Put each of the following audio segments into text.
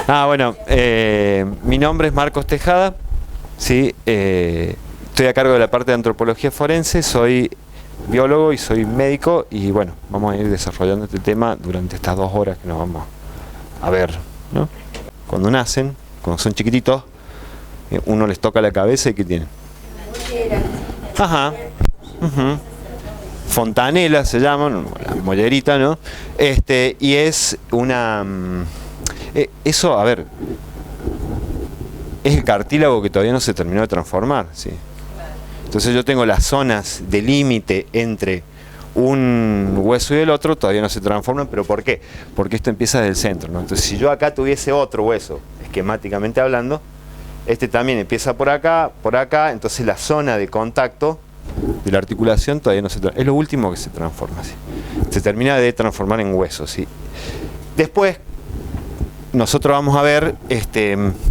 Bueno, mi nombre es Marcos Tejada, ¿sí? Estoy a cargo de la parte de antropología forense, soy biólogo y soy médico y bueno, vamos a ir desarrollando este tema durante estas 2 horas que nos vamos a ver, ¿no? Cuando nacen, cuando son chiquititos, uno les toca la cabeza y ¿qué tienen? Ajá. Fontanela se llaman, la mollerita, ¿no? Y es una... eso, a ver, es el cartílago que todavía no se terminó de transformar, ¿sí? Entonces yo tengo las zonas de límite entre un hueso y el otro, todavía no se transforman, pero ¿por qué? Porque esto empieza desde el centro, ¿no? Entonces si yo acá tuviese otro hueso, esquemáticamente hablando, este también empieza por acá, entonces la zona de contacto de la articulación todavía no se transforma, es lo último que se transforma, ¿sí? Se termina de transformar en hueso, ¿sí? Después nosotros vamos a ver,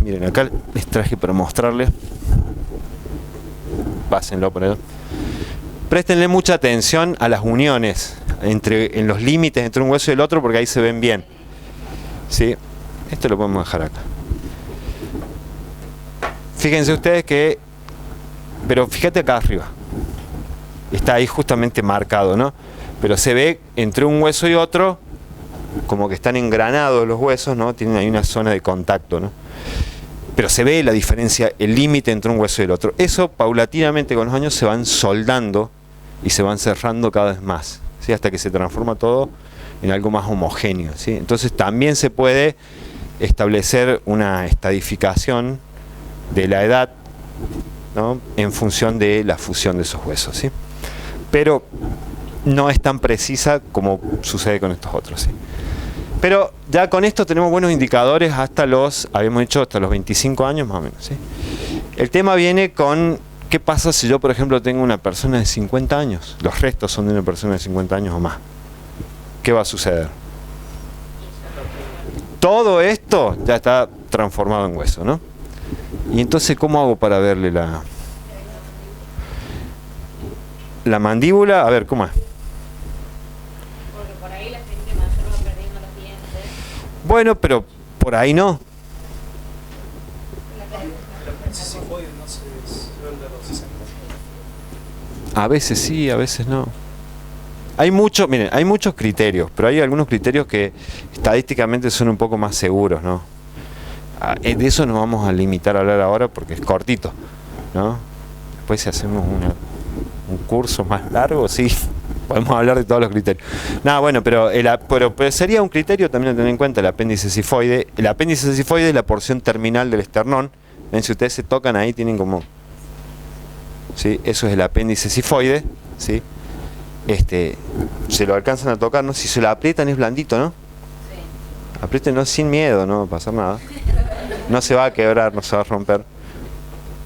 miren, acá les traje para mostrarles, pásenlo por ahí. Préstenle mucha atención a las uniones en los límites entre un hueso y el otro, porque ahí se ven bien, ¿sí? Esto lo podemos dejar acá. Fíjense ustedes que, pero fíjate acá arriba, está ahí justamente marcado, ¿no? Pero se ve entre un hueso y otro, como que están engranados los huesos, ¿no? Tienen ahí una zona de contacto, ¿no? Pero se ve la diferencia, el límite entre un hueso y el otro. Eso paulatinamente con los años se van soldando y se van cerrando cada vez más, ¿sí? Hasta que se transforma todo en algo más homogéneo, ¿sí? Entonces también se puede establecer una estadificación de la edad, ¿no? En función de la fusión de esos huesos, ¿sí? Pero no es tan precisa como sucede con estos otros, ¿sí? Pero ya con esto tenemos buenos indicadores hasta habíamos dicho, hasta los 25 años más o menos, ¿sí? El tema viene con qué pasa si yo, por ejemplo, tengo una persona de 50 años, los restos son de una persona de 50 años o más. ¿Qué va a suceder? Todo esto ya está transformado en hueso, ¿no? Y entonces, ¿cómo hago para verle la mandíbula? A ver, ¿cómo es? Porque por ahí la gente mayor va perdiendo los dientes. Bueno, pero por ahí no. A veces sí, a veces no. Miren, hay muchos criterios, pero hay algunos criterios que estadísticamente son un poco más seguros, ¿no? De eso nos vamos a limitar a hablar ahora porque es cortito, ¿no? Después si hacemos un curso más largo, sí, podemos hablar de todos los criterios. Nada, bueno, pero sería un criterio también a tener en cuenta el apéndice cifoide. El apéndice cifoide es la porción terminal del esternón. ¿Ven? Si ustedes se tocan ahí, tienen como... ¿sí? Eso es el apéndice cifoide, ¿sí? Se lo alcanzan a tocar, ¿no? Si se lo aprietan es blandito, ¿no? Sí. Apriétenlo sin miedo, no va a pasar nada. No se va a quebrar, no se va a romper.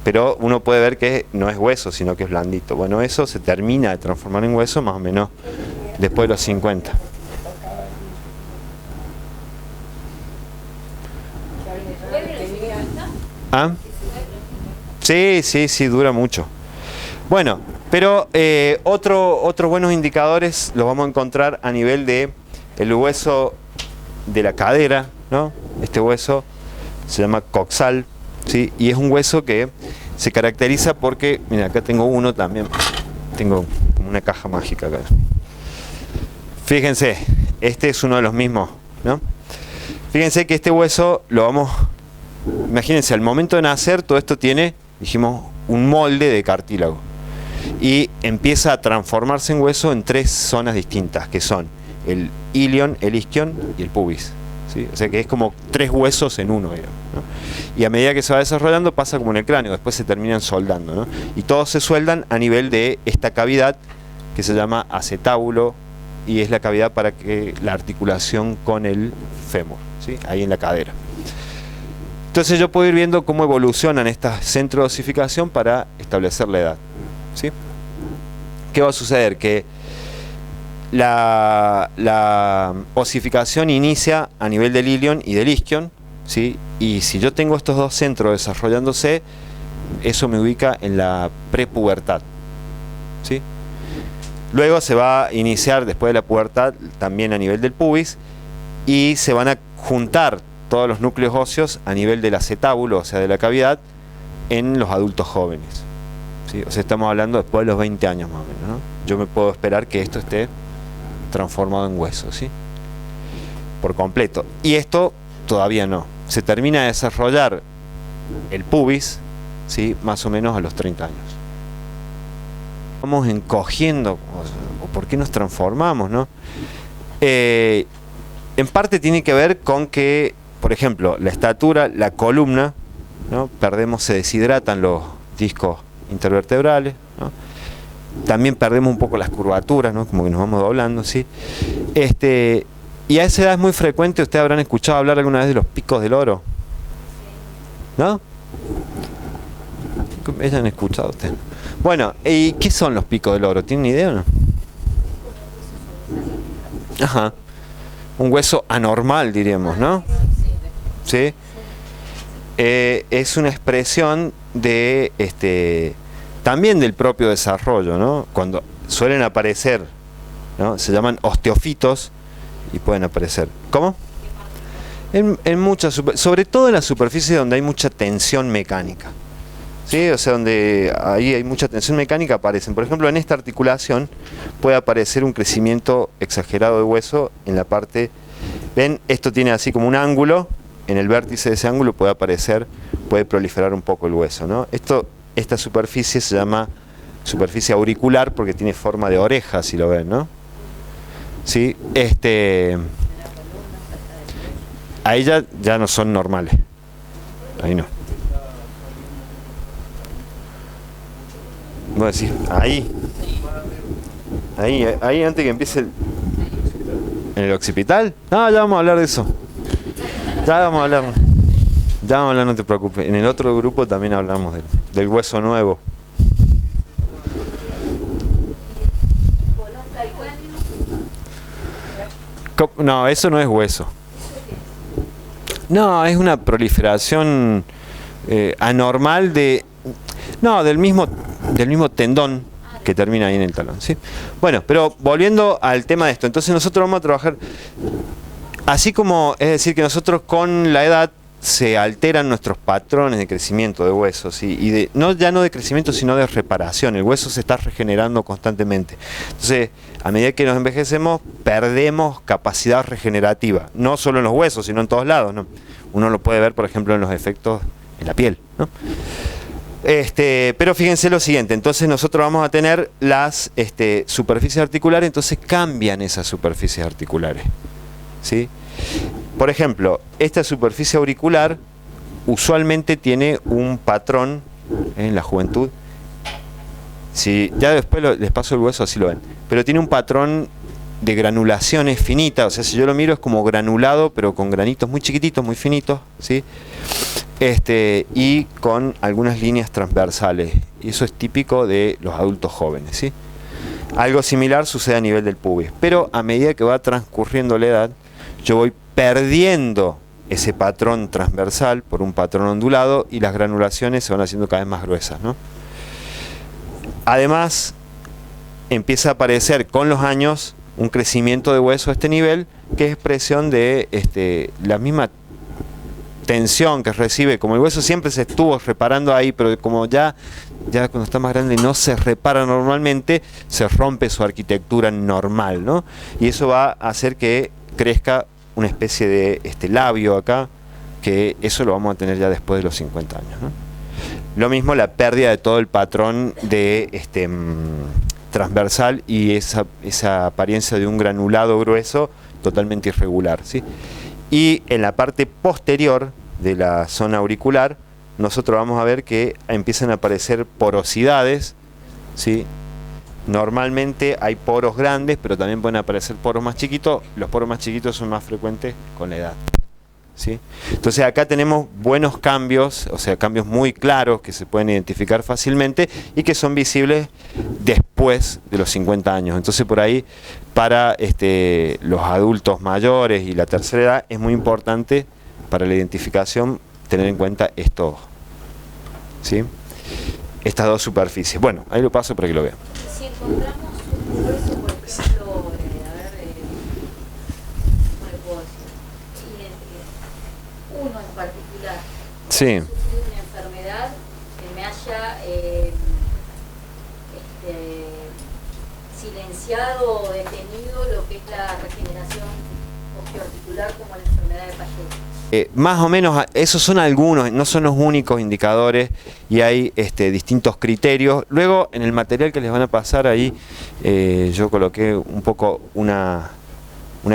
Pero uno puede ver que no es hueso, sino que es blandito. Bueno, eso se termina de transformar en hueso más o menos después de los 50. ¿Ah? Sí, dura mucho. Bueno, pero otros buenos indicadores los vamos a encontrar a nivel de el hueso de la cadera, ¿no? Este hueso se llama coxal, ¿sí? Y es un hueso que se caracteriza porque, mira, acá tengo uno también, tengo como una caja mágica acá. Fíjense, este es uno de los mismos, ¿no? Fíjense que este hueso imagínense, al momento de nacer todo esto tiene, dijimos, un molde de cartílago. Y empieza a transformarse en hueso en 3 zonas distintas, que son el ilion, el isquion y el pubis, ¿sí? O sea que es como 3 huesos en uno, digamos, ¿no? Y a medida que se va desarrollando pasa como en el cráneo, después se terminan soldando, ¿no? Y todos se sueldan a nivel de esta cavidad que se llama acetábulo y es la cavidad para que la articulación con el fémur, ¿sí? Ahí en la cadera. Entonces yo puedo ir viendo cómo evolucionan estos centros de osificación para establecer la edad, ¿sí? ¿Qué va a suceder? Que la osificación inicia a nivel del ilion y del isquion, ¿sí? Y si yo tengo estos 2 centros desarrollándose, eso me ubica en la prepubertad, ¿sí? Luego se va a iniciar después de la pubertad también a nivel del pubis y se van a juntar todos los núcleos óseos a nivel del acetábulo, o sea, de la cavidad, en los adultos jóvenes. ¿Sí? O sea, estamos hablando después de los 20 años más o menos, ¿no? Yo me puedo esperar que esto esté transformado en hueso, ¿sí? Por completo. Y esto todavía no. Se termina de desarrollar el pubis, ¿sí? Más o menos a los 30 años. Vamos encogiendo, o por qué nos transformamos, ¿no? En parte tiene que ver con que, por ejemplo, la estatura, la columna, ¿no? Perdemos, se deshidratan los discos intervertebrales, ¿no? También perdemos un poco las curvaturas, ¿no? Como que nos vamos doblando, ¿sí? Y a esa edad es muy frecuente, ustedes habrán escuchado hablar alguna vez de los picos del oro, ¿no? ¿Han escuchado ustedes? Bueno, ¿y qué son los picos del oro? ¿Tienen idea o no? Ajá. Un hueso anormal, diríamos, ¿no? ¿Sí? Es una expresión de también del propio desarrollo, ¿no? Cuando suelen aparecer, ¿no? Se llaman osteofitos y pueden aparecer. ¿Cómo? En muchas, sobre todo en la superficie donde hay mucha tensión mecánica. ¿Sí? O sea, donde ahí hay mucha tensión mecánica aparecen. Por ejemplo, en esta articulación puede aparecer un crecimiento exagerado de hueso en la parte. ¿Ven? Esto tiene así como un ángulo. En el vértice de ese ángulo puede aparecer, puede proliferar un poco el hueso, ¿no? Esta superficie se llama superficie auricular porque tiene forma de oreja, si lo ven, ¿no? ¿Sí? Ahí ya no son normales. Ahí no. Voy a decir, ahí antes que empiece ¿en el occipital? No, ya vamos a hablar de eso. Ya vamos a hablar, no te preocupes. En el otro grupo también hablamos del hueso nuevo. No, eso no es hueso. No, es una proliferación anormal del mismo tendón que termina ahí en el talón, ¿sí? Bueno, pero volviendo al tema de esto, entonces nosotros vamos a trabajar así como, es decir, que nosotros con la edad se alteran nuestros patrones de crecimiento de huesos, ¿sí? Y no de crecimiento, sino de reparación. El hueso se está regenerando constantemente. Entonces, a medida que nos envejecemos, perdemos capacidad regenerativa, no solo en los huesos, sino en todos lados, ¿no? Uno lo puede ver, por ejemplo, en los efectos en la piel, ¿no? Pero fíjense lo siguiente, entonces nosotros vamos a tener las superficies articulares, entonces cambian esas superficies articulares, ¿sí? Por ejemplo, esta superficie auricular usualmente tiene un patrón en la juventud. Si ya después les paso el hueso, así lo ven. Pero tiene un patrón de granulaciones finitas, o sea, si yo lo miro es como granulado, pero con granitos muy chiquititos, muy finitos, ¿sí? Y con algunas líneas transversales. Y eso es típico de los adultos jóvenes, ¿sí? Algo similar sucede a nivel del pubis. Pero a medida que va transcurriendo la edad, yo voy perdiendo ese patrón transversal por un patrón ondulado y las granulaciones se van haciendo cada vez más gruesas, ¿no? Además, empieza a aparecer con los años un crecimiento de hueso a este nivel, que es expresión de la misma tensión que recibe. Como el hueso siempre se estuvo reparando ahí, pero como ya cuando está más grande no se repara normalmente, se rompe su arquitectura normal, ¿no? Y eso va a hacer que crezca una especie de labio acá, que eso lo vamos a tener ya después de los 50 años, ¿no? Lo mismo la pérdida de todo el patrón de transversal y esa apariencia de un granulado grueso totalmente irregular, ¿sí? Y en la parte posterior de la zona auricular nosotros vamos a ver que empiezan a aparecer porosidades, ¿sí? Normalmente hay poros grandes, pero también pueden aparecer poros más chiquitos. Los poros más chiquitos son más frecuentes con la edad, ¿sí? Entonces acá tenemos buenos cambios, o sea, cambios muy claros que se pueden identificar fácilmente y que son visibles después de los 50 años. Entonces por ahí, para los adultos mayores y la tercera edad, es muy importante para la identificación tener en cuenta esto, ¿sí? Estas dos superficies. Bueno, ahí lo paso para que lo vean. Si encontramos un hueso, por ejemplo, ¿cómo le puedo decir? Sí. sufrido una enfermedad que me haya silenciado o detenido lo que es la regeneración osteoarticular como la enfermedad de Paget. Más o menos, esos son algunos, no son los únicos indicadores y hay distintos criterios. Luego, en el material que les van a pasar ahí, yo coloqué un poco una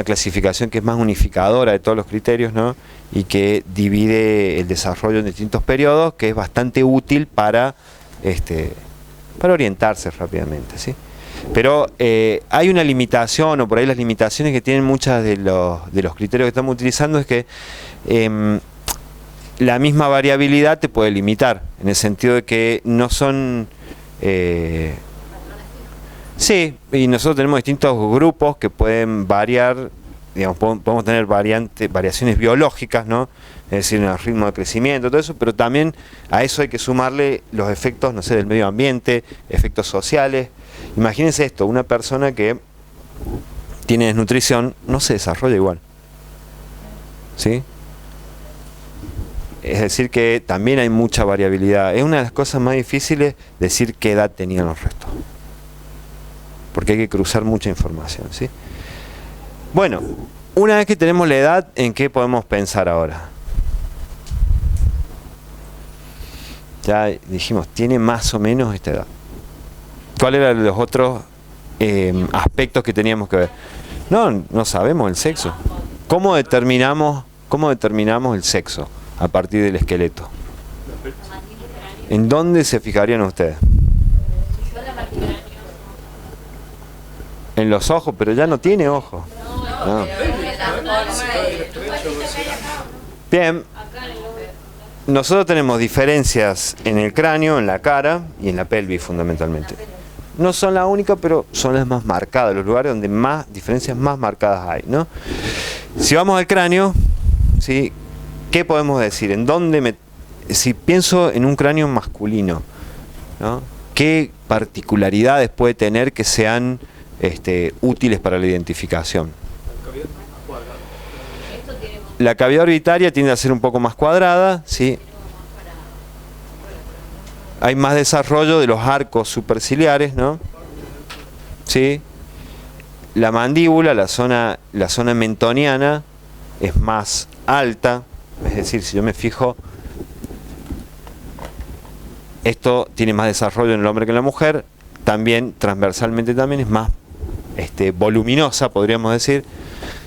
clasificación que es más unificadora de todos los criterios, ¿no? Y que divide el desarrollo en distintos periodos, que es bastante útil para orientarse rápidamente, ¿sí? Pero hay una limitación, o por ahí las limitaciones que tienen muchas de los criterios que estamos utilizando es que la misma variabilidad te puede limitar, en el sentido de que no son... sí, y nosotros tenemos distintos grupos que pueden variar, digamos, podemos tener variaciones biológicas, ¿no? Es decir, en el ritmo de crecimiento, todo eso, pero también a eso hay que sumarle los efectos, no sé, del medio ambiente, efectos sociales. Imagínense esto, una persona que tiene desnutrición no se desarrolla igual, ¿sí? Es decir que también hay mucha variabilidad. Es una de las cosas más difíciles decir qué edad tenían los restos, porque hay que cruzar mucha información, ¿sí? Bueno, una vez que tenemos la edad, ¿en qué podemos pensar ahora? Ya dijimos, tiene más o menos esta edad. ¿Cuáles eran los otros aspectos que teníamos que ver? No sabemos el sexo. ¿Cómo determinamos el sexo a partir del esqueleto? ¿En dónde se fijarían ustedes? En los ojos, pero ya no tiene ojos. No. Bien. Nosotros tenemos diferencias en el cráneo, en la cara y en la pelvis fundamentalmente. No son la única, pero son las más marcadas, los lugares donde más diferencias más marcadas hay, ¿no? Si vamos al cráneo, ¿sí? ¿Qué podemos decir? Si pienso en un cráneo masculino, ¿no? ¿Qué particularidades puede tener que sean útiles para la identificación? La cavidad orbitaria tiende a ser un poco más cuadrada, ¿sí? Hay más desarrollo de los arcos superciliares, ¿no? ¿Sí? La mandíbula, la zona mentoniana, es más alta, es decir, si yo me fijo, esto tiene más desarrollo en el hombre que en la mujer, también transversalmente también es más voluminosa, podríamos decir,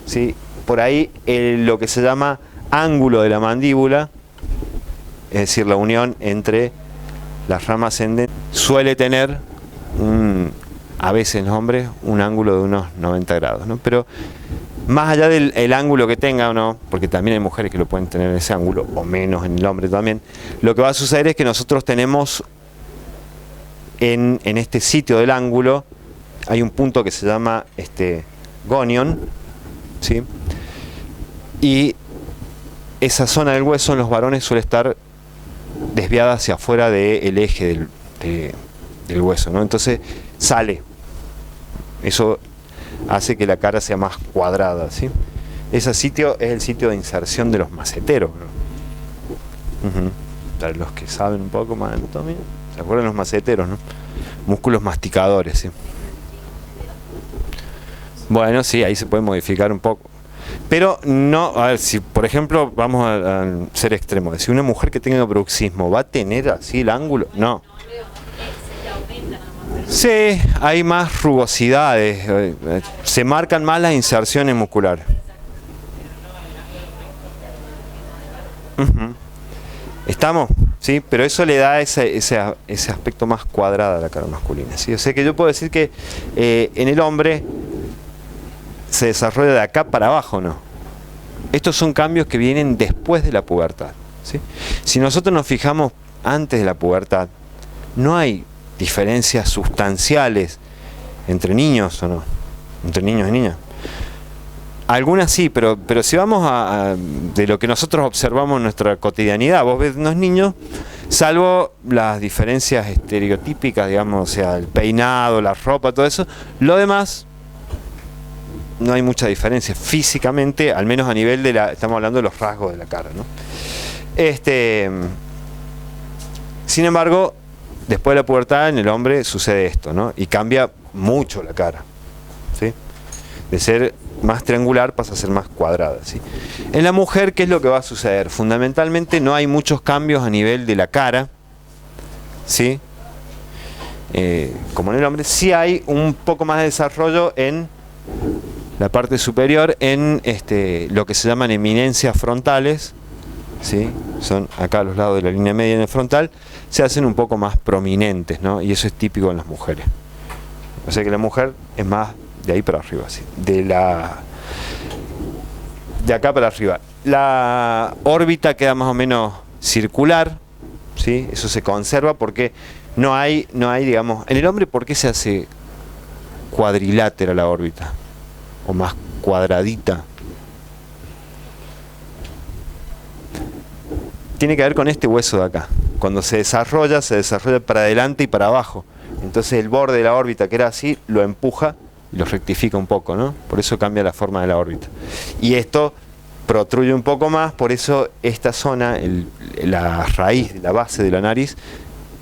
¿sí? Por ahí lo que se llama ángulo de la mandíbula, es decir, la unión entre las ramas ascendentes, suele tener, a veces en los hombres, un ángulo de unos 90 grados, ¿no? Pero más allá del ángulo que tenga o no, porque también hay mujeres que lo pueden tener en ese ángulo, o menos en el hombre también, lo que va a suceder es que nosotros tenemos en este sitio del ángulo, hay un punto que se llama gonion, ¿sí? Y esa zona del hueso en los varones suele estar desviada hacia afuera del eje del hueso, ¿no? Entonces sale. Eso hace que la cara sea más cuadrada, ¿sí? Ese sitio es el sitio de inserción de los maceteros, ¿no? Para los que saben un poco más de anatomía, ¿se acuerdan los maceteros, no? Músculos masticadores, ¿sí? Bueno, sí, ahí se puede modificar un poco. Pero no, a ver, si por ejemplo vamos a ser extremos, si una mujer que tenga bruxismo va a tener así el ángulo, no. Sí, hay más rugosidades, se marcan más las inserciones musculares. ¿Estamos? Sí, pero eso le da ese aspecto más cuadrado a la cara masculina, ¿sí? O sea que yo puedo decir que en el hombre se desarrolla de acá para abajo, ¿no? Estos son cambios que vienen después de la pubertad, ¿sí? Si nosotros nos fijamos antes de la pubertad, no hay diferencias sustanciales entre niños o no, entre niños y niñas. Algunas sí, pero si vamos de lo que nosotros observamos en nuestra cotidianidad, vos ves unos niños, salvo las diferencias estereotípicas, digamos, o sea, el peinado, la ropa, todo eso, lo demás no hay mucha diferencia físicamente, al menos a nivel estamos hablando de los rasgos de la cara, ¿no? Sin embargo, después de la pubertad en el hombre sucede esto, ¿no? Y cambia mucho la cara, ¿sí? De ser más triangular pasa a ser más cuadrada, ¿sí? En la mujer, ¿qué es lo que va a suceder? Fundamentalmente no hay muchos cambios a nivel de la cara, ¿sí? Como en el hombre, sí hay un poco más de desarrollo en la parte superior, en lo que se llaman eminencias frontales, ¿sí? Son acá a los lados de la línea media en el frontal, se hacen un poco más prominentes, ¿no? Y eso es típico en las mujeres. O sea que la mujer es más de ahí para arriba, ¿sí? De acá para arriba. La órbita queda más o menos circular, ¿sí? Eso se conserva porque no hay, digamos, en el hombre, ¿por qué se hace cuadrilátera la órbita? O más cuadradita. Tiene que ver con este hueso de acá. Cuando se desarrolla para adelante y para abajo. Entonces el borde de la órbita, que era así, lo empuja y lo rectifica un poco, ¿no? Por eso cambia la forma de la órbita. Y esto protruye un poco más, por eso esta zona, la raíz, la base de la nariz,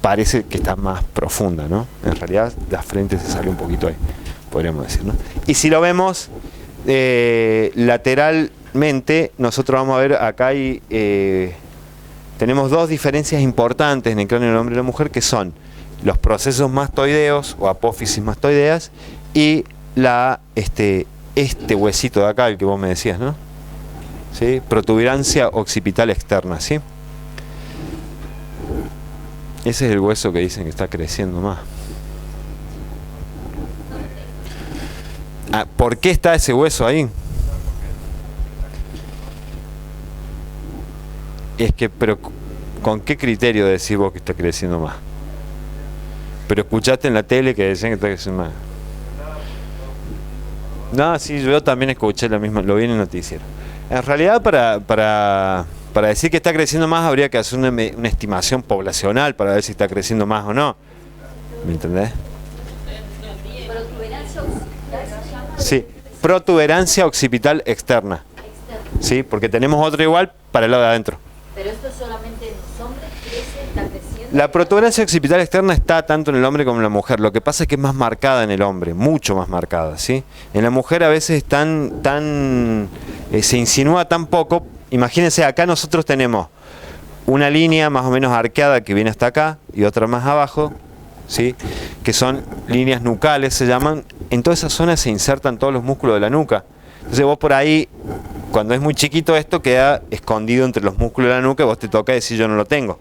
parece que está más profunda, ¿no? En realidad la frente se sale un poquito ahí, podríamos decir, ¿no? Y si lo vemos lateralmente, nosotros vamos a ver acá tenemos dos diferencias importantes en el cráneo del hombre y la mujer, que son los procesos mastoideos o apófisis mastoideas y este huesito de acá, el que vos me decías, ¿no? ¿Sí? Protuberancia occipital externa, ¿sí? Ese es el hueso que dicen que está creciendo más. ¿Por qué está ese hueso ahí? Es que, pero ¿con qué criterio decís vos que está creciendo más? Pero escuchaste en la tele que decían que está creciendo más. No, sí, yo también escuché lo mismo, lo vi en el noticiero. En realidad, para decir que está creciendo más, habría que hacer una estimación poblacional para ver si está creciendo más o no. ¿Me entendés? Protuberancia occipital se llama. Sí, protuberancia occipital externa. Sí, porque tenemos otro igual para el lado de adentro. Pero esto solamente en los hombres crece, está creciendo. La protuberancia occipital externa está tanto en el hombre como en la mujer. Lo que pasa es que es más marcada en el hombre, mucho más marcada, ¿sí? En la mujer a veces se insinúa tan poco. Imagínense, acá nosotros tenemos una línea más o menos arqueada que viene hasta acá y otra más abajo, ¿sí? Que son líneas nucales, se llaman. En toda esa zona se insertan todos los músculos de la nuca. Entonces vos por ahí, cuando es muy chiquito esto, queda escondido entre los músculos de la nuca y vos te toca decir yo no lo tengo.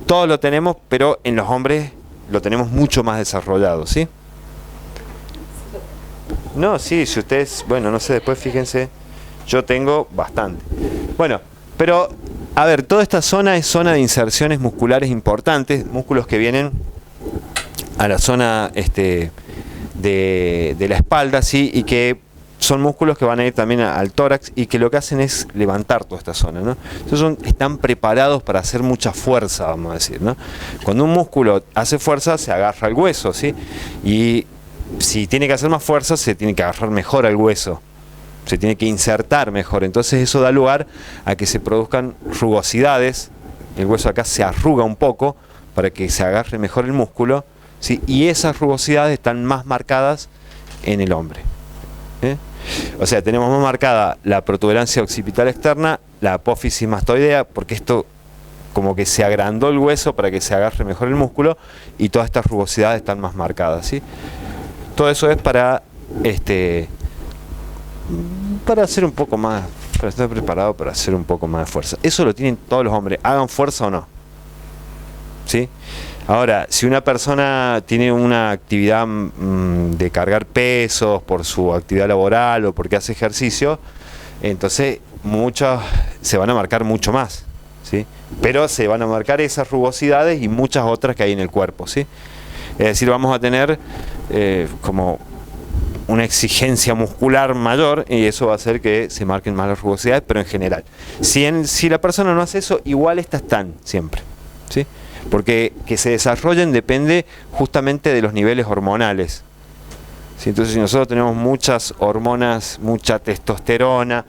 Todos lo tenemos, pero en los hombres lo tenemos mucho más desarrollado, ¿sí? No, sí, si ustedes, bueno, no sé, después fíjense, yo tengo bastante. Bueno, pero, a ver, toda esta zona es zona de inserciones musculares importantes, músculos que vienen a la zona de la espalda, ¿sí? Y que son músculos que van a ir también al tórax y que lo que hacen es levantar toda esta zona, ¿no? Entonces están preparados para hacer mucha fuerza, vamos a decir, ¿no? Cuando un músculo hace fuerza, se agarra al hueso, ¿sí? Y si tiene que hacer más fuerza, se tiene que agarrar mejor al hueso, se tiene que insertar mejor. Entonces eso da lugar a que se produzcan rugosidades. El hueso acá se arruga un poco para que se agarre mejor el músculo, ¿sí? Y esas rugosidades están más marcadas en el hombre, ¿eh? O sea, tenemos más marcada la protuberancia occipital externa, la apófisis mastoidea, porque esto como que se agrandó el hueso para que se agarre mejor el músculo, y todas estas rugosidades están más marcadas, ¿sí? Todo eso es para hacer un poco más, para estar preparado para hacer un poco más de fuerza. Eso lo tienen todos los hombres, hagan fuerza o no, ¿sí? Ahora, si una persona tiene una actividad de cargar pesos por su actividad laboral o porque hace ejercicio, entonces muchos se van a marcar mucho más, ¿sí? Pero se van a marcar esas rugosidades y muchas otras que hay en el cuerpo, ¿sí? Es decir, vamos a tener como una exigencia muscular mayor, y eso va a hacer que se marquen más las rugosidades, pero en general. Si la persona no hace eso, igual estas están siempre, ¿sí? Porque que se desarrollen depende justamente de los niveles hormonales, ¿sí? Entonces, si nosotros tenemos muchas hormonas, mucha testosterona,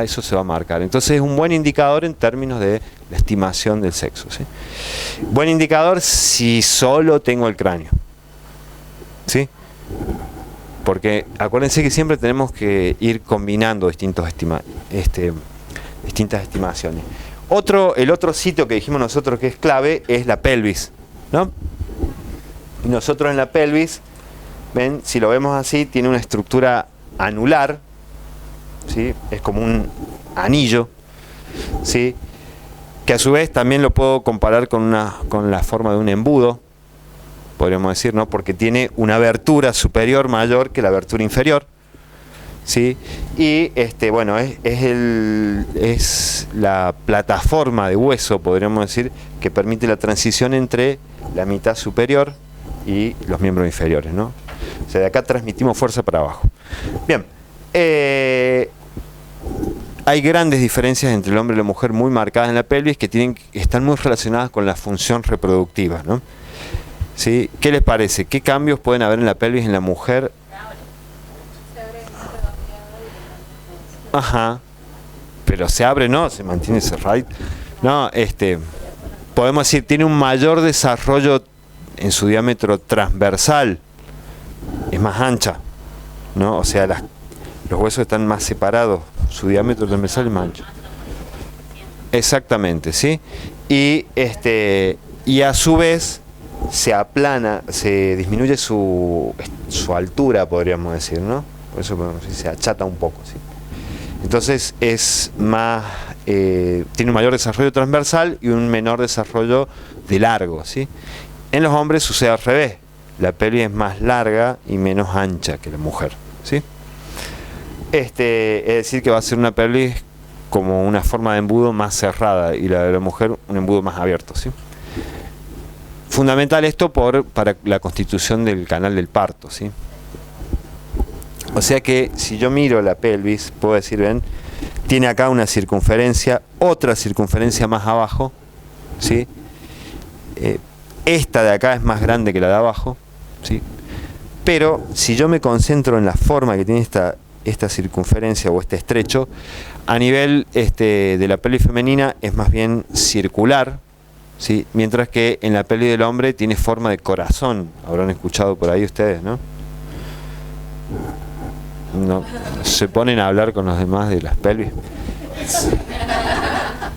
Eso se va a marcar. Entonces es un buen indicador en términos de la estimación del sexo, ¿sí? Buen indicador si solo tengo el cráneo, ¿sí? Porque acuérdense que siempre tenemos que ir combinando distintas estimaciones. El otro sitio que dijimos nosotros que es clave es la pelvis, ¿no? Y nosotros en la pelvis, ven, si lo vemos así, tiene una estructura anular, ¿sí? Es como un anillo, ¿sí? Que a su vez también lo puedo comparar con la forma de un embudo, podríamos decir, ¿no? Porque tiene una abertura superior mayor que la abertura inferior, ¿sí? Y bueno, es la plataforma de hueso, podríamos decir, que permite la transición entre la mitad superior y los miembros inferiores, ¿no? O sea, de acá transmitimos fuerza para abajo. Bien, hay grandes diferencias entre el hombre y la mujer muy marcadas en la pelvis que están muy relacionadas con la función reproductiva, ¿no? ¿Sí? ¿Qué les parece? ¿Qué cambios pueden haber en la pelvis en la mujer? Ajá. Pero se abre, no, se mantiene cerrado. No, podemos decir, tiene un mayor desarrollo en su diámetro transversal. Es más ancha, ¿no? O sea, los huesos están más separados. Su diámetro transversal es más ancho. Exactamente, ¿sí? Y a su vez se aplana, se disminuye su altura, podríamos decir, ¿no? Por eso podemos decir, se achata un poco, ¿sí? Entonces es más, tiene un mayor desarrollo transversal y un menor desarrollo de largo, ¿sí? En los hombres sucede al revés, la pelvis es más larga y menos ancha que la mujer, ¿sí? Es decir que va a ser una pelvis como una forma de embudo más cerrada y la de la mujer un embudo más abierto, ¿sí? Fundamental esto para la constitución del canal del parto, ¿sí? O sea que si yo miro la pelvis, puedo decir, ven, tiene acá una circunferencia, otra circunferencia más abajo, ¿sí? Esta de acá es más grande que la de abajo, ¿sí? Pero si yo me concentro en la forma que tiene esta circunferencia o este estrecho, a nivel de la pelvis femenina es más bien circular, ¿sí? Mientras que en la pelvis del hombre tiene forma de corazón. Habrán escuchado por ahí ustedes, ¿no? No, se ponen a hablar con los demás de las pelvis.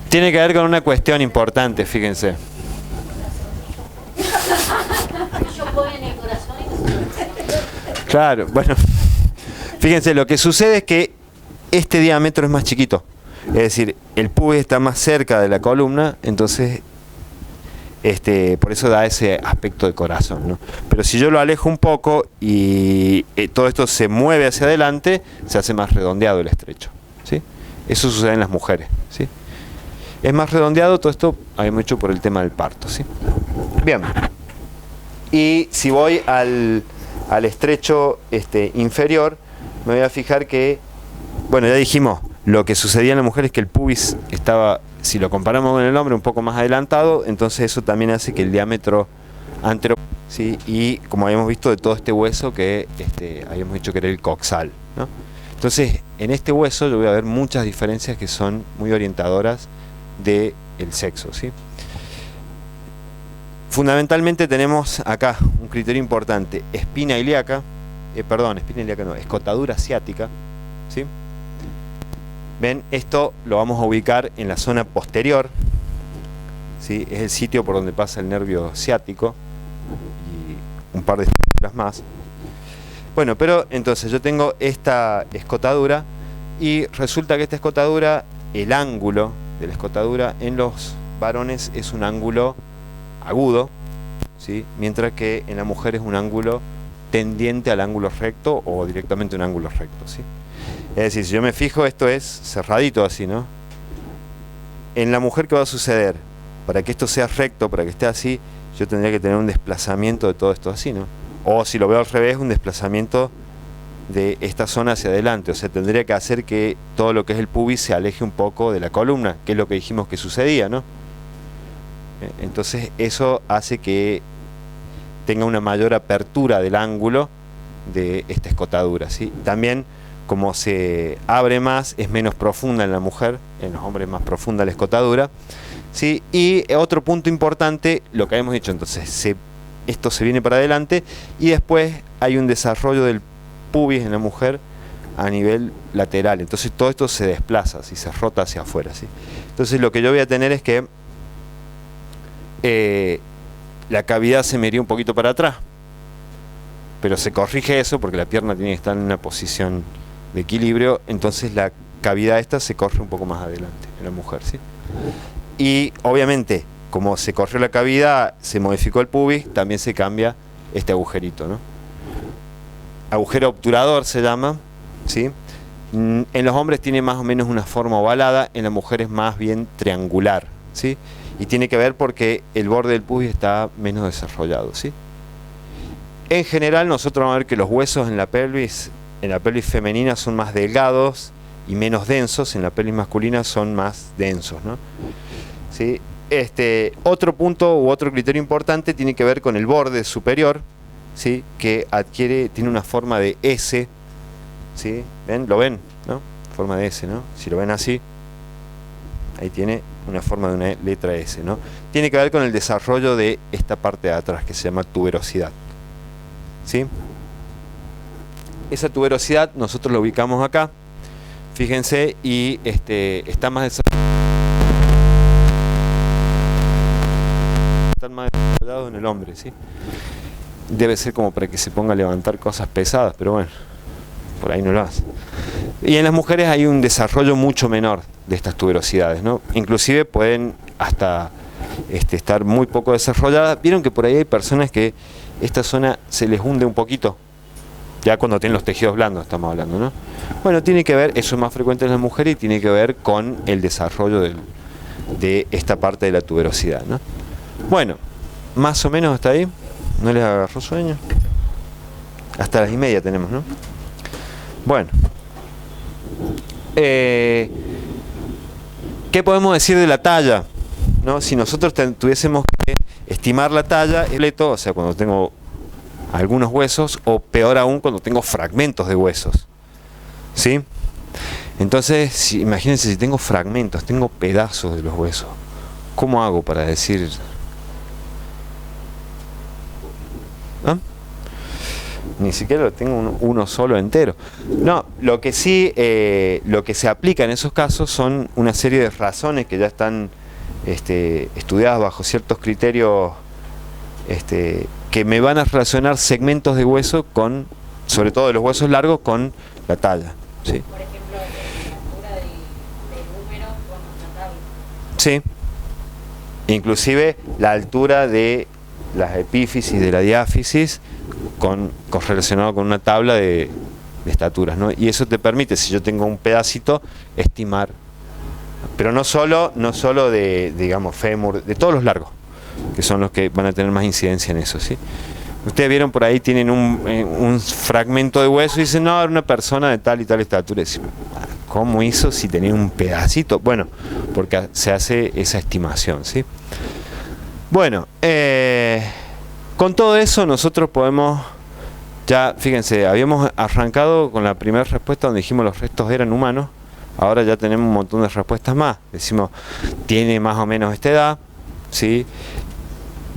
Tiene que ver con una cuestión importante, fíjense. Claro, bueno, fíjense, lo que sucede es que este diámetro es más chiquito. Es decir, el pubis está más cerca de la columna, entonces por eso da ese aspecto de corazón, ¿no? Pero si yo lo alejo un poco y todo esto se mueve hacia adelante, se hace más redondeado el estrecho, ¿sí? Eso sucede en las mujeres, ¿sí? Es más redondeado, todo esto hay mucho por el tema del parto, ¿sí? Bien. Y si voy al estrecho inferior, me voy a fijar que, bueno, ya dijimos, lo que sucedía en la mujer es que el pubis estaba, si lo comparamos con el hombre, un poco más adelantado, entonces eso también hace que el diámetro antero, ¿sí? Y como habíamos visto de todo este hueso que habíamos dicho que era el coxal, ¿no? Entonces, en este hueso yo voy a ver muchas diferencias que son muy orientadoras del sexo, ¿sí? Fundamentalmente tenemos acá un criterio importante, espina ilíaca, escotadura ciática, ¿sí? Ven, esto lo vamos a ubicar en la zona posterior, ¿sí? Es el sitio por donde pasa el nervio ciático y un par de estructuras más. Bueno, pero entonces yo tengo esta escotadura y resulta que esta escotadura, el ángulo de la escotadura en los varones es un ángulo agudo, ¿sí? Mientras que en la mujer es un ángulo tendiente al ángulo recto o directamente un ángulo recto, ¿sí? Es decir, si yo me fijo, esto es cerradito así, ¿no? En la mujer, ¿qué va a suceder? Para que esto sea recto, para que esté así, yo tendría que tener un desplazamiento de todo esto así, ¿no? O si lo veo al revés, un desplazamiento de esta zona hacia adelante. O sea, tendría que hacer que todo lo que es el pubis se aleje un poco de la columna, que es lo que dijimos que sucedía, ¿no? Entonces eso hace que tenga una mayor apertura del ángulo de esta escotadura, ¿sí? También como se abre más, es menos profunda en la mujer, en los hombres más profunda la escotadura, ¿sí? Y otro punto importante, lo que habíamos dicho, entonces, esto se viene para adelante y después hay un desarrollo del pubis en la mujer a nivel lateral, entonces todo esto se desplaza, ¿sí? Se rota hacia afuera, ¿sí? Entonces lo que yo voy a tener es que la cavidad se me iría un poquito para atrás, pero se corrige eso porque la pierna tiene que estar en una posición de equilibrio, entonces la cavidad esta se corre un poco más adelante en la mujer, ¿sí? Y obviamente, como se corrió la cavidad, se modificó el pubis, también se cambia este agujerito, ¿no? Agujero obturador se llama, ¿sí? En los hombres tiene más o menos una forma ovalada, en las mujeres más bien triangular, ¿sí? Y tiene que ver porque el borde del pubis está menos desarrollado, ¿sí? En general nosotros vamos a ver que los huesos en la pelvis femenina son más delgados y menos densos, en la pelvis masculina son más densos, ¿no? ¿Sí? Otro punto u otro criterio importante tiene que ver con el borde superior, ¿sí? Que tiene una forma de S, ¿sí? ¿Ven? ¿Lo ven? ¿No? Forma de S, ¿no? Si lo ven así, ahí tiene una forma de una letra S, ¿no? Tiene que ver con el desarrollo de esta parte de atrás que se llama tuberosidad, ¿sí? Esa tuberosidad nosotros la ubicamos acá, fíjense, y está más desarrollado en el hombre, ¿sí? Debe ser como para que se ponga a levantar cosas pesadas, pero bueno, por ahí no lo hace. Y en las mujeres hay un desarrollo mucho menor de estas tuberosidades, ¿no? Inclusive pueden hasta estar muy poco desarrolladas. Vieron que por ahí hay personas que esta zona se les hunde un poquito, ya cuando tienen los tejidos blandos estamos hablando, ¿no? Bueno, tiene que ver, eso es más frecuente en las mujeres y tiene que ver con el desarrollo de esta parte de la tuberosidad, ¿no? Bueno, más o menos hasta ahí. ¿No les agarró sueño? Hasta las 1:30 tenemos, ¿no? Bueno. ¿Qué podemos decir de la talla? ¿No? Si nosotros tuviésemos que estimar la talla, o sea, cuando tengo algunos huesos, o peor aún, cuando tengo fragmentos de huesos, ¿sí? Entonces, imagínense, si tengo fragmentos, tengo pedazos de los huesos, ¿cómo hago para decir? ¿Ah? Ni siquiera lo tengo uno solo entero. No, lo que sí, lo que se aplica en esos casos son una serie de razones que ya están estudiadas bajo ciertos criterios que me van a relacionar segmentos de hueso con, sobre todo de los huesos largos, con la talla, ¿sí? Por ejemplo, la altura del húmero con una tabla. Sí. Inclusive la altura de las epífisis de la diáfisis relacionado con una tabla de estaturas, ¿no? Y eso te permite, si yo tengo un pedacito, estimar, pero no solo de, digamos, fémur, de todos los largos, que son los que van a tener más incidencia en eso, ¿sí? Ustedes vieron por ahí, tienen un fragmento de hueso y dicen, no, era una persona de tal y tal estatura. Y dicen, ¿cómo hizo si tenía un pedacito? Bueno, porque se hace esa estimación, ¿sí? Bueno, con todo eso nosotros podemos, ya fíjense, habíamos arrancado con la primera respuesta donde dijimos los restos eran humanos, ahora ya tenemos un montón de respuestas más. Decimos, tiene más o menos esta edad, ¿sí?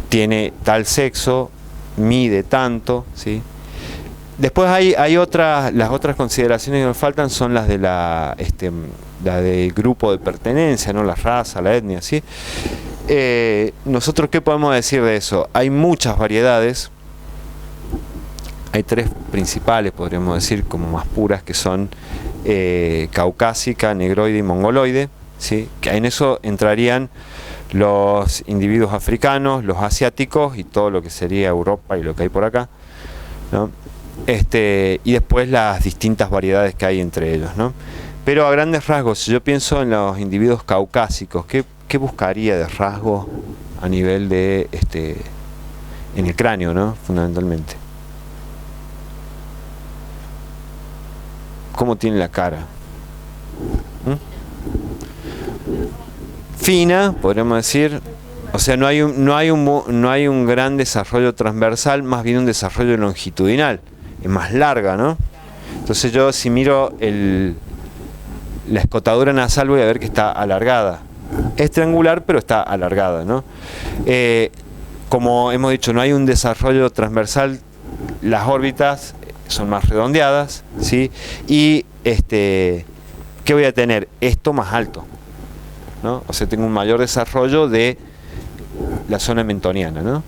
Tiene tal sexo, mide tanto, ¿sí? Después hay las otras consideraciones que nos faltan son las de la del grupo de pertenencia, ¿no? La raza, la etnia, ¿sí? Nosotros, ¿qué podemos decir de eso? Hay muchas variedades, hay tres principales, podríamos decir, como más puras, que son caucásica, negroide y mongoloide, ¿sí? Que en eso entrarían los individuos africanos, los asiáticos y todo lo que sería Europa y lo que hay por acá, ¿no? Y después las distintas variedades que hay entre ellos, ¿no? Pero a grandes rasgos, si yo pienso en los individuos caucásicos, ¿qué buscaría de rasgos a nivel de en el cráneo, ¿no? Fundamentalmente. ¿Cómo tiene la cara? Fina, podríamos decir. O sea, no hay un gran desarrollo transversal, más bien un desarrollo longitudinal. Es más larga, ¿no? Entonces yo si miro la escotadura nasal voy a ver que está alargada. Es triangular, pero está alargada, ¿no? Como hemos dicho, no hay un desarrollo transversal, las órbitas son más redondeadas, ¿sí? Y ¿qué voy a tener? Esto más alto, ¿no? O sea, tengo un mayor desarrollo de la zona mentoniana, ¿no?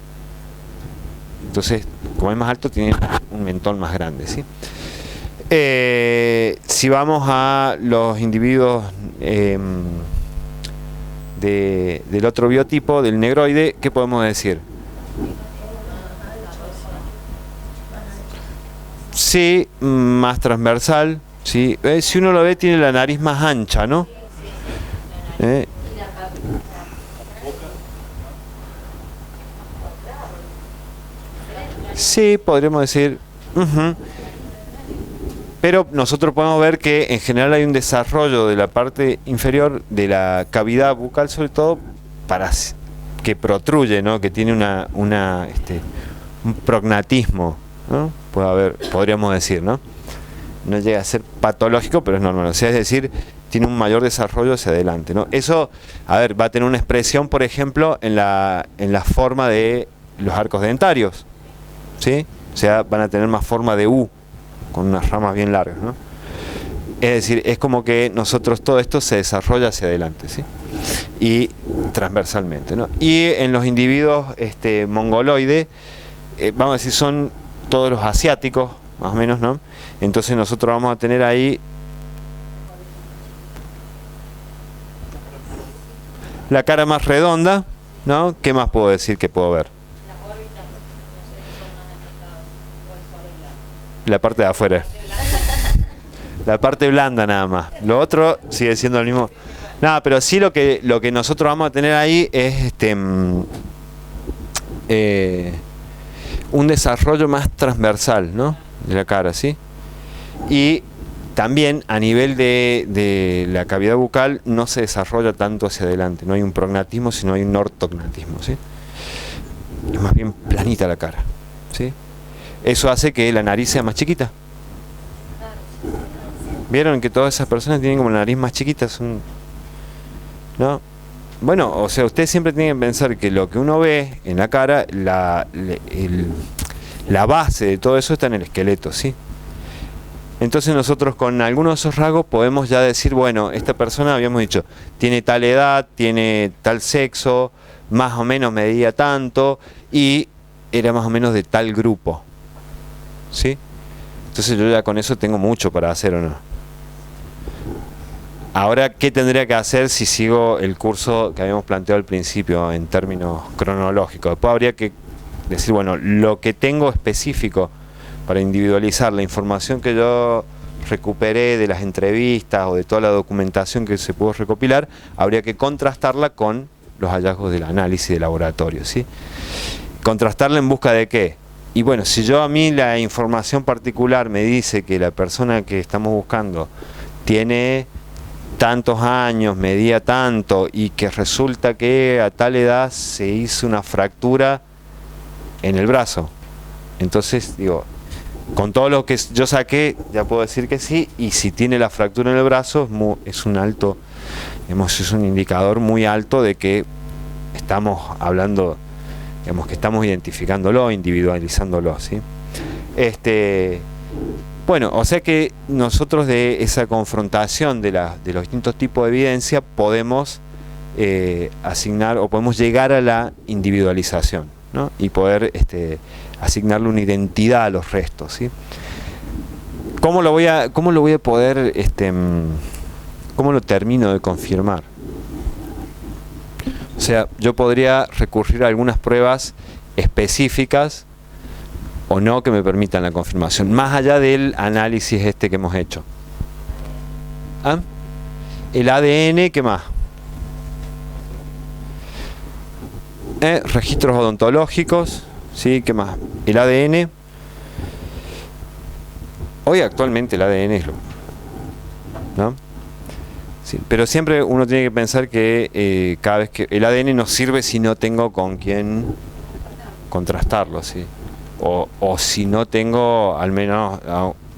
Entonces, como es más alto, tiene un mentón más grande, ¿sí? Si vamos a los individuos del otro biotipo, del negroide, ¿qué podemos decir? Sí, más transversal, ¿sí? Si uno lo ve, tiene la nariz más ancha, ¿no? Sí, podríamos decir. Pero nosotros podemos ver que en general hay un desarrollo de la parte inferior de la cavidad bucal, sobre todo para que protruye, ¿no? Que tiene un prognatismo, ¿no? Podríamos decir, ¿no? No llega a ser patológico, pero es normal. O sea, es decir, tiene un mayor desarrollo hacia adelante, ¿no? Eso, a ver, va a tener una expresión, por ejemplo, en la forma de los arcos dentarios, ¿sí? O sea, van a tener más forma de U, con unas ramas bien largas, ¿no? Es decir, es como que nosotros todo esto se desarrolla hacia adelante, ¿sí? Y transversalmente, ¿no? Y en los individuos mongoloides, vamos a decir, son todos los asiáticos, más o menos, ¿no? Entonces nosotros vamos a tener ahí la cara más redonda, ¿no? ¿Qué más puedo decir que puedo ver? La parte de afuera. La parte blanda nada más. Lo otro sigue siendo el mismo. Nada, pero sí lo que nosotros vamos a tener ahí es un desarrollo más transversal, ¿no? De la cara, ¿sí? Y también a nivel de la cavidad bucal no se desarrolla tanto hacia adelante. No hay un prognatismo, sino hay un ortognatismo, ¿sí? Es más bien planita la cara, ¿sí? Eso hace que la nariz sea más chiquita. ¿Vieron que todas esas personas tienen como la nariz más chiquita? ¿No? Bueno, o sea, ustedes siempre tienen que pensar que lo que uno ve en la cara, la base de todo eso está en el esqueleto, ¿sí? Entonces nosotros con algunos de esos rasgos podemos ya decir, bueno, esta persona, habíamos dicho, tiene tal edad, tiene tal sexo, más o menos medía tanto y era más o menos de tal grupo, ¿sí? Entonces yo ya con eso tengo mucho para hacer, ¿o no? Ahora, ¿qué tendría que hacer si sigo el curso que habíamos planteado al principio en términos cronológicos? Después habría que decir, bueno, lo que tengo específico para individualizar la información que yo recuperé de las entrevistas o de toda la documentación que se pudo recopilar, habría que contrastarla con los hallazgos del análisis de laboratorio, ¿sí? ¿Contrastarla en busca de qué? Y bueno, si yo a mí la información particular me dice que la persona que estamos buscando tiene tantos años, medía tanto y que resulta que a tal edad se hizo una fractura en el brazo, entonces digo, con todo lo que yo saqué ya puedo decir que sí, y si tiene la fractura en el brazo es un alto, digamos, es un indicador muy alto de que estamos hablando, digamos, que estamos identificándolo, individualizándolo, ¿sí? Bueno, o sea que nosotros de esa confrontación de los distintos tipos de evidencia podemos asignar o podemos llegar a la individualización, ¿no? Y poder asignarle una identidad a los restos, ¿sí? ¿Cómo lo voy a poder, cómo lo termino de confirmar? O sea, yo podría recurrir a algunas pruebas específicas o no que me permitan la confirmación, más allá del análisis que hemos hecho. ¿Ah? El ADN, ¿qué más? Registros odontológicos, ¿sí? ¿Qué más? El ADN. Hoy actualmente el ADN es lo, ¿no? Sí, pero siempre uno tiene que pensar que cada vez que el ADN no sirve si no tengo con quién contrastarlo, ¿sí? O si no tengo al menos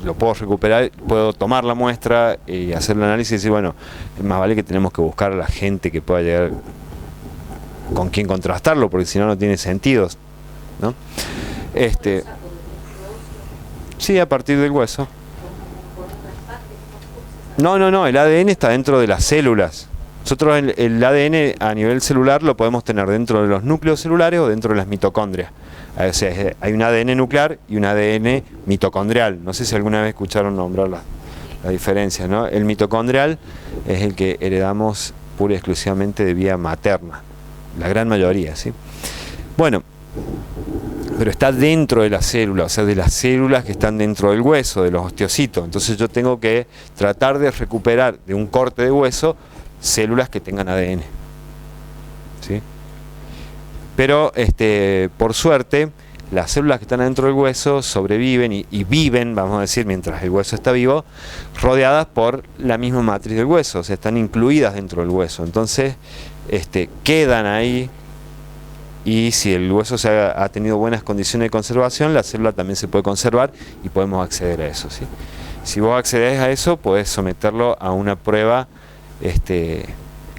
lo puedo recuperar, puedo tomar la muestra y hacer el análisis y decir, bueno, más vale que tenemos que buscar a la gente que pueda llegar con quien contrastarlo, porque si no, no tiene sentido, ¿no? Sí, a partir del hueso. No, el ADN está dentro de las células. Nosotros el ADN a nivel celular lo podemos tener dentro de los núcleos celulares o dentro de las mitocondrias. O sea, hay un ADN nuclear y un ADN mitocondrial. No sé si alguna vez escucharon nombrar la diferencia, ¿no? El mitocondrial es el que heredamos pura y exclusivamente de vía materna, la gran mayoría, ¿sí? Bueno, pero está dentro de la célula, o sea, de las células que están dentro del hueso, de los osteocitos. Entonces yo tengo que tratar de recuperar de un corte de hueso células que tengan ADN, ¿sí? Pero por suerte las células que están dentro del hueso sobreviven y viven, vamos a decir, mientras el hueso está vivo, rodeadas por la misma matriz del hueso, o sea, están incluidas dentro del hueso. Entonces quedan ahí, y si el hueso ha tenido buenas condiciones de conservación, la célula también se puede conservar y podemos acceder a eso, ¿sí? Si vos accedes a eso, podés someterlo a una prueba.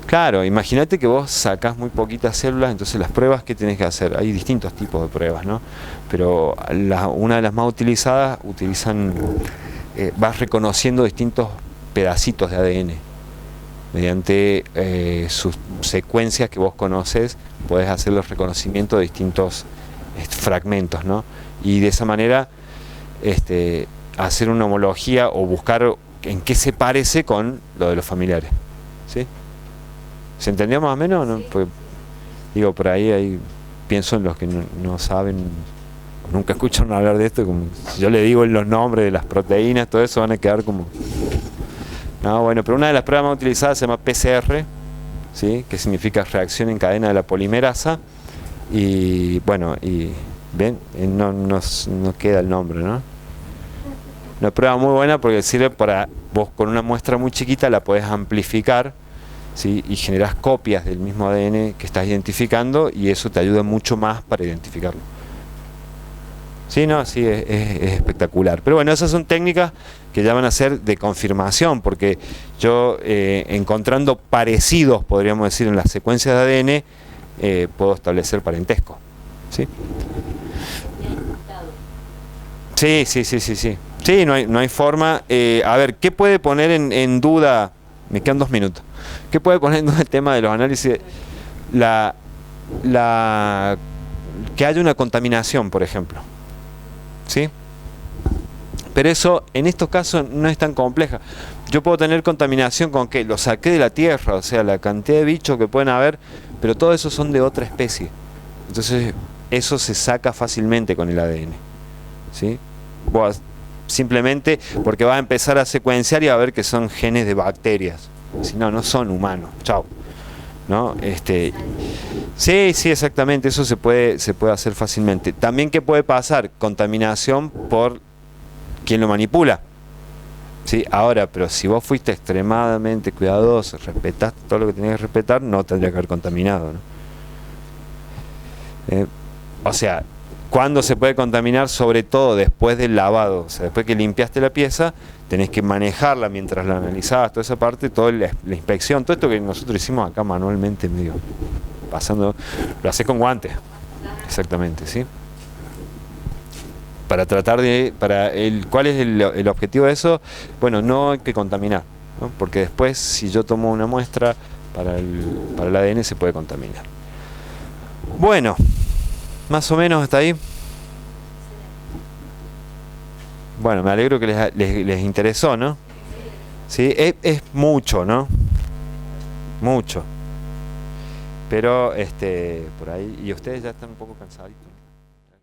Claro, imagínate que vos sacás muy poquitas células, entonces las pruebas que tenés que hacer, hay distintos tipos de pruebas, ¿no? Pero una de las más utilizadas, vas reconociendo distintos pedacitos de ADN. Mediante sus secuencias que vos conoces, podés hacer los reconocimientos de distintos fragmentos, ¿no? Y de esa manera hacer una homología o buscar en qué se parece con lo de los familiares, ¿sí? ¿Se entendió más o menos? ¿No? Porque, digo, por ahí pienso en los que no saben, nunca escucharon hablar de esto, como si yo le digo los nombres de las proteínas, todo eso van a quedar como... No, bueno, pero una de las pruebas más utilizadas se llama PCR, ¿sí? Que significa reacción en cadena de la polimerasa, y bueno, y ven, no queda el nombre, ¿no? Una prueba muy buena porque sirve para vos con una muestra muy chiquita la podés amplificar, ¿sí? Y generás copias del mismo ADN que estás identificando, y eso te ayuda mucho más para identificarlo. Sí, no, sí, es espectacular. Pero bueno, esas son técnicas que ya van a ser de confirmación, porque yo encontrando parecidos, podríamos decir, en las secuencias de ADN, puedo establecer parentesco, ¿sí? Sí. Sí, no hay forma. A ver, ¿qué puede poner en duda? Me quedan 2 minutos. ¿Qué puede poner en duda el tema de los análisis? Que haya una contaminación, por ejemplo, ¿sí? Pero eso, en estos casos, no es tan compleja. Yo puedo tener contaminación con que lo saqué de la tierra, o sea, la cantidad de bichos que pueden haber, pero todos esos son de otra especie. Entonces, eso se saca fácilmente con el ADN, ¿sí? Vos simplemente porque vas a empezar a secuenciar y a ver que son genes de bacterias. Si no, no son humanos. Chao, ¿no? Sí, exactamente. Eso se puede hacer fácilmente. También, ¿qué puede pasar? Contaminación por quien lo manipula, ¿sí? Ahora, pero si vos fuiste extremadamente cuidadoso, respetaste todo lo que tenías que respetar, no tendría que haber contaminado, ¿no? O sea, ¿cuándo se puede contaminar? Sobre todo después del lavado. O sea, después que limpiaste la pieza, tenés que manejarla mientras la analizabas, toda esa parte, toda la inspección, todo esto que nosotros hicimos acá manualmente, medio pasando, lo haces con guantes. Exactamente, ¿sí? Para tratar de... ¿Cuál es el objetivo de eso? Bueno, no hay que contaminar, ¿no? Porque después, si yo tomo una muestra para el ADN, se puede contaminar. Bueno, más o menos hasta ahí. Bueno, me alegro que les interesó, ¿no? Sí, es mucho, ¿no? Mucho. Pero por ahí, y ustedes ya están un poco cansaditos.